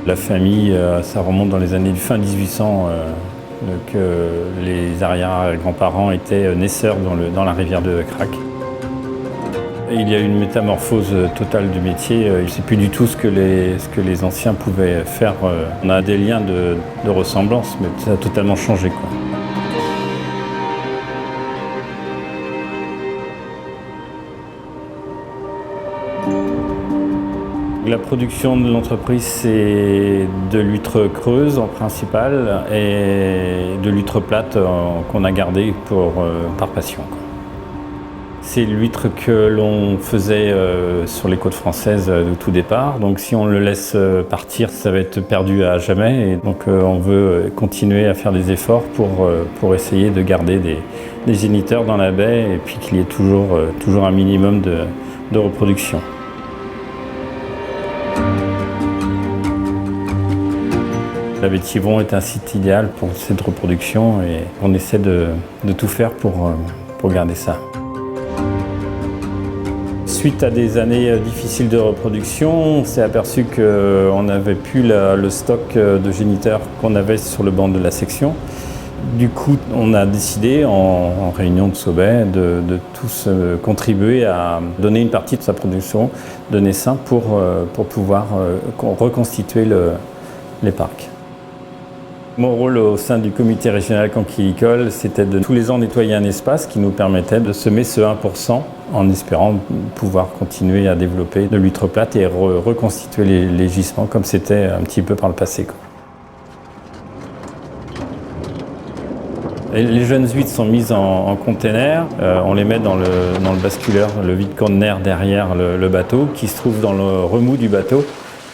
La famille, ça remonte dans les années fin 1800, que les arrière-grands-parents étaient naisseurs dans la rivière de Crac. Et il y a eu une métamorphose totale du métier. Je ne sais plus du tout ce que les anciens pouvaient faire. On a des liens de ressemblance, mais ça a totalement changé, quoi. La production de l'entreprise, c'est de l'huître creuse en principal et de l'huître plate qu'on a gardée par passion, quoi. C'est l'huître que l'on faisait sur les côtes françaises au tout départ. Donc si on le laisse partir, ça va être perdu à jamais. Et donc on veut continuer à faire des efforts pour essayer de garder des géniteurs dans la baie et puis qu'il y ait toujours un minimum de reproduction. La baie de Quiberon est un site idéal pour cette reproduction et on essaie de tout faire pour garder ça. Suite à des années difficiles de reproduction, on s'est aperçu qu'on n'avait plus le stock de géniteurs qu'on avait sur le banc de la section. Du coup, on a décidé en réunion de Saudet de tous contribuer à donner une partie de sa production de naissin pour pouvoir reconstituer les parcs. Mon rôle au sein du comité régional conchylicole, c'était de tous les ans nettoyer un espace qui nous permettait de semer ce 1% en espérant pouvoir continuer à développer de l'huître plate et reconstituer les gisements comme c'était un petit peu par le passé, quoi. Et les jeunes huîtres sont mises en container, on les met dans le basculeur, le vide conteneur derrière le bateau qui se trouve dans le remous du bateau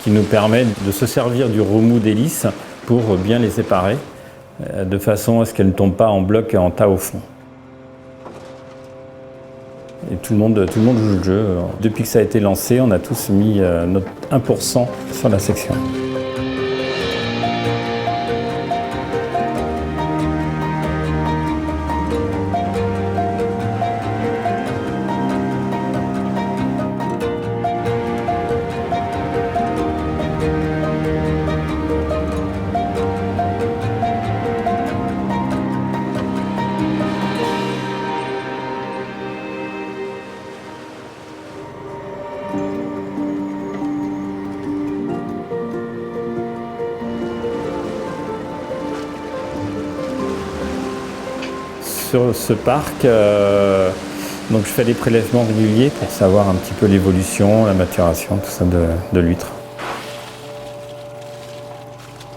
qui nous permet de se servir du remous d'hélice pour bien les séparer, de façon à ce qu'elles ne tombent pas en bloc et en tas au fond. Et tout le monde joue le jeu. Depuis que ça a été lancé, on a tous mis notre 1% sur la section. Sur ce parc, donc je fais des prélèvements réguliers pour savoir un petit peu l'évolution, la maturation, tout ça de l'huître.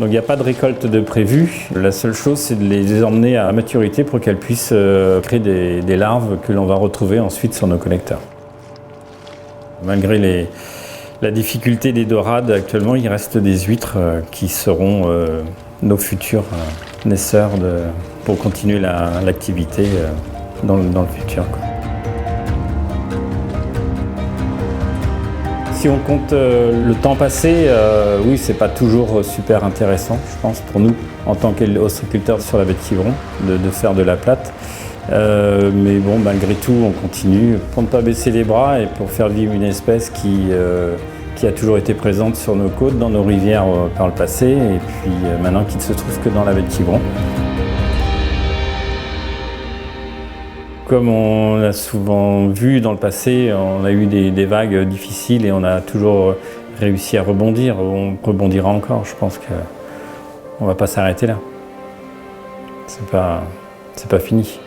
Donc il n'y a pas de récolte de prévu. La seule chose, c'est de les emmener à maturité pour qu'elles puissent créer des larves que l'on va retrouver ensuite sur nos collecteurs. Malgré la difficulté des dorades actuellement, il reste des huîtres qui seront nos futurs naisseurs pour continuer l'activité dans le futur, quoi. Si on compte le temps passé, oui, c'est pas toujours super intéressant, je pense, pour nous, en tant qu'ostréiculteurs sur la baie de Quiberon, de faire de la plate. Mais bon, malgré tout, on continue pour ne pas baisser les bras et pour faire vivre une espèce qui a toujours été présente sur nos côtes, dans nos rivières par le passé, et puis maintenant qui ne se trouve que dans la baie de Quiberon. Comme on a souvent vu dans le passé, on a eu des vagues difficiles et on a toujours réussi à rebondir. On rebondira encore, je pense qu'on ne va pas s'arrêter là. C'est pas fini.